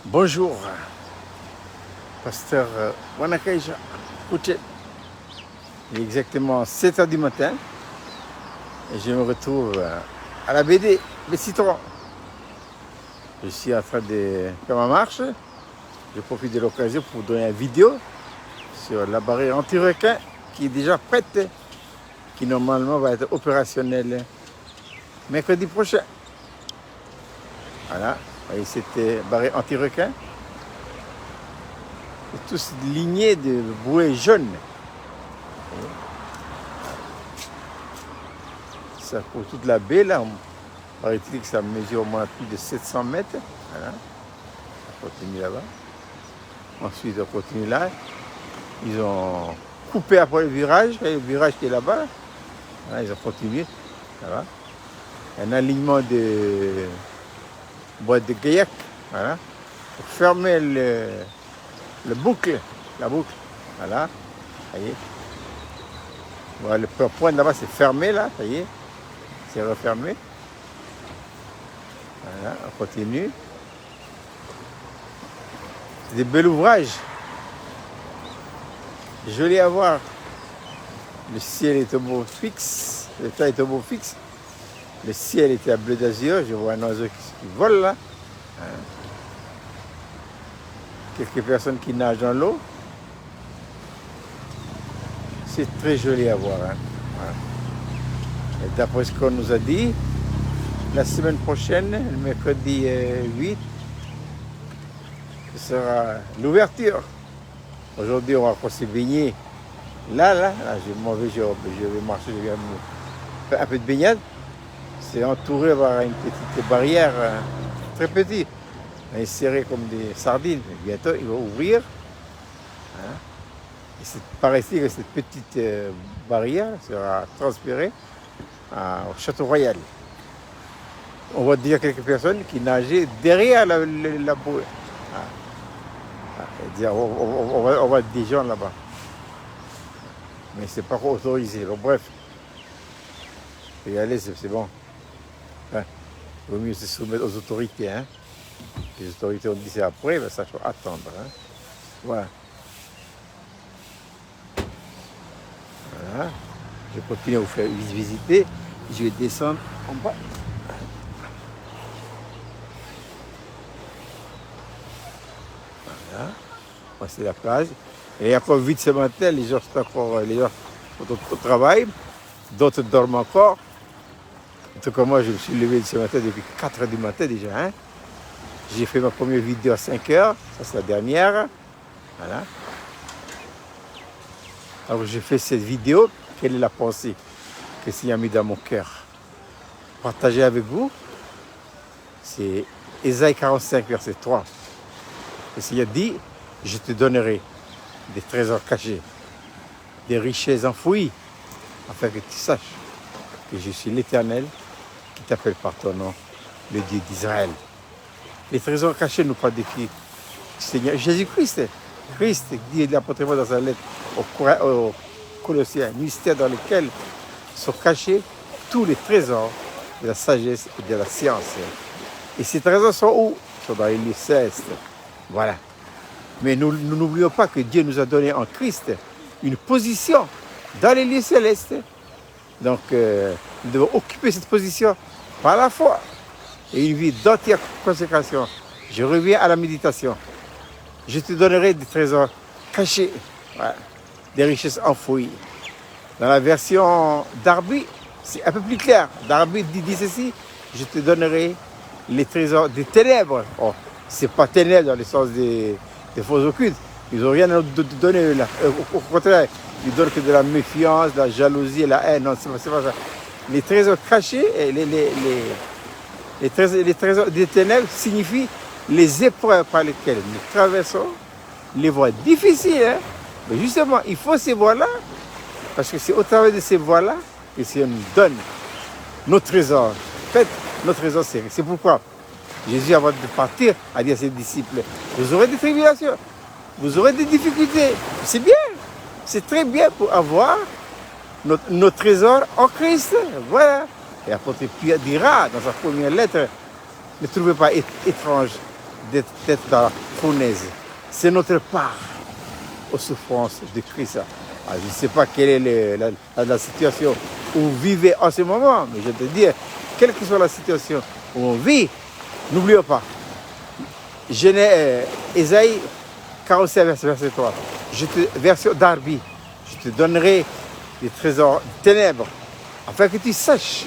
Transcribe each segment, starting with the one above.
Bonjour, pasteur Wanakaïja. Écoutez, il est exactement 7 h du matin et je me retrouve à la BD, les Citrons. Je suis en train de faire ma marche. Je profite de l'occasion pour vous donner une vidéo sur la barrière anti-requin qui est déjà prête, qui normalement va être opérationnelle mercredi prochain. Voilà, vous voyez cette barrière anti-requin. C'est tous lignés de bouées jaunes. Ça pour toute la baie là, paraît-il que ça mesure au moins plus de 700 mètres. Voilà. On continue là-bas. Ensuite on continue là. Ils ont coupé après le virage qui est là-bas. Voilà, ils ont continué. Voilà. Un alignement de boîte de gaillac. Voilà. Pour fermer la boucle. Voilà. Vous voyez. Voilà, le point là-bas c'est fermé là, ça y est. C'est refermé. Voilà, on continue. C'est des bel ouvrages. Joli à voir. Le ciel est au beau fixe. Le temps est au beau fixe. Le ciel était à bleu d'azur. Je vois un oiseau qui vole là. Quelques personnes qui nagent dans l'eau. C'est très joli à voir. Voilà. Et d'après ce qu'on nous a dit, la semaine prochaine, le mercredi 8, ce sera l'ouverture. Aujourd'hui, on va encore se baigner. Là, je vais marcher, je vais faire un peu de baignade. C'est entouré par une petite barrière, très petite, serrée comme des sardines. Bientôt, il va ouvrir. Et paraît-il que cette petite barrière sera transférée au Château Royal. On voit déjà quelques personnes qui nageaient derrière la bouée. On voit des gens là-bas. Mais c'est pas autorisé. Donc, bref, il faut y aller, c'est bon. Il vaut mieux se soumettre aux autorités. Les autorités ont dit c'est après, mais ça il faut attendre. Voilà. Voilà. Je continue à vous faire visiter. Je vais descendre en bas. Voilà. Voici la plage. Et encore vite ce matin, les gens sont au travail. D'autres dorment encore. En tout cas, moi, je me suis levé ce matin depuis 4 h du matin déjà. J'ai fait ma première vidéo à 5 h. Ça, c'est la dernière. Voilà. Alors, j'ai fait cette vidéo. Quelle est la pensée que le Seigneur a mis dans mon cœur? Partager avec vous. C'est Ésaïe 45, verset 3. Le Seigneur dit, je te donnerai des trésors cachés, des richesses enfouies, afin que tu saches que je suis l'Éternel qui t'appelle par ton nom, le Dieu d'Israël. Les trésors cachés nous parlent de qui? Seigneur Jésus-Christ. Christ dit l'apôtre Paul dans sa lettre aux Colossiens, mystère dans lequel sont cachés tous les trésors de la sagesse et de la science. Et ces trésors sont où? Ils sont dans les lieux célestes. Voilà. Mais nous n'oublions pas que Dieu nous a donné en Christ une position dans les lieux célestes. Donc, nous devons occuper cette position par la foi et une vie d'entière consécration. Je reviens à la méditation. Je te donnerai des trésors cachés, voilà, des richesses enfouies. Dans la version Darby, c'est un peu plus clair. Darby dit ceci, je te donnerai les trésors des ténèbres. Oh, c'est pas ténèbres dans le sens des faux occultes. Ils n'ont rien à nous donner là. Au contraire, ils donnent que de la méfiance, de la jalousie et la haine. Non, c'est pas ça. Les trésors cachés, les trésors des ténèbres signifient les épreuves par lesquelles nous traversons, les voies difficiles. Mais justement, il faut ces voies-là, parce que c'est au travers de ces voies-là que le Seigneur nous donne nos trésors. En fait, nos trésors, c'est pourquoi Jésus, avant de partir, a dit à ses disciples, vous aurez des tribulations, vous aurez des difficultés. C'est bien, c'est très bien pour avoir nos trésors en Christ. Voilà. Et l'apôtre Pierre dira dans sa première lettre, ne trouvez pas étrange d'être dans la fournaise. C'est notre part aux souffrances de Christ. Alors, je ne sais pas quelle est la situation où vous vivez en ce moment, mais je te dis, quelle que soit la situation où on vit, n'oublions pas. Ésaïe 47, verset 3. Version Darby. Je te donnerai des trésors des ténèbres, afin que tu saches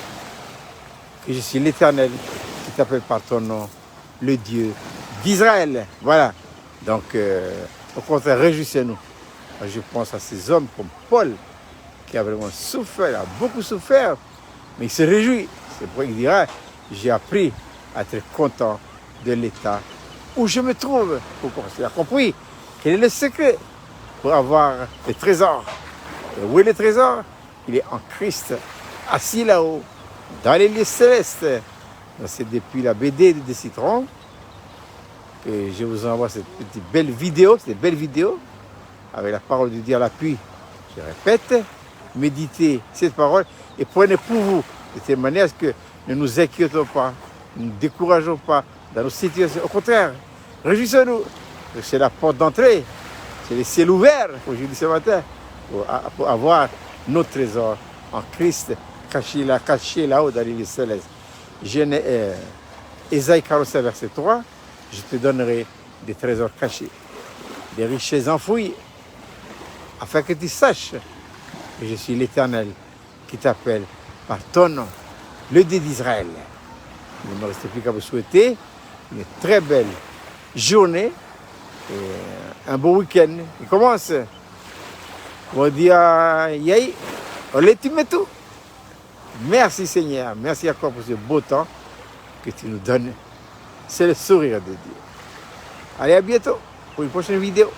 que je suis l'Éternel qui t'appelle par ton nom, le Dieu d'Israël. Voilà. Donc, au contraire, réjouissez-nous. Je pense à ces hommes comme Paul, qui a vraiment souffert, il a beaucoup souffert, mais il se réjouit. C'est pourquoi il dira, j'ai appris à être content de l'état où je me trouve. Pourquoi? Parce qu'il a compris quel est le secret pour avoir les trésors. Et où est le trésor? Il est en Christ, assis là-haut, dans les lieux célestes. C'est depuis la BD de Citron que je vous envoie cette petite belle vidéo, avec la parole de Dieu à l'appui. Je répète, méditez cette parole et prenez pour vous, de telle manière à ce que ne nous inquiétons pas, ne nous décourageons pas dans nos situations. Au contraire, réjouissons-nous. C'est la porte d'entrée, c'est le ciel ouvert aujourd'hui ce matin pour avoir nos trésors en Christ cachés là-haut dans les lieux célestes. Ésaïe 47, verset 3, je te donnerai des trésors cachés, des richesses enfouies, afin que tu saches que je suis l'Éternel qui t'appelle par ton nom, le Dieu d'Israël. Il ne me reste plus qu'à vous souhaiter une très belle journée et un beau week-end. Il commence. On dit Yaï, on l'estime tout. Merci Seigneur, merci encore pour ce beau temps que tu nous donnes. C'est le sourire de Dieu. Allez, à bientôt pour une prochaine vidéo.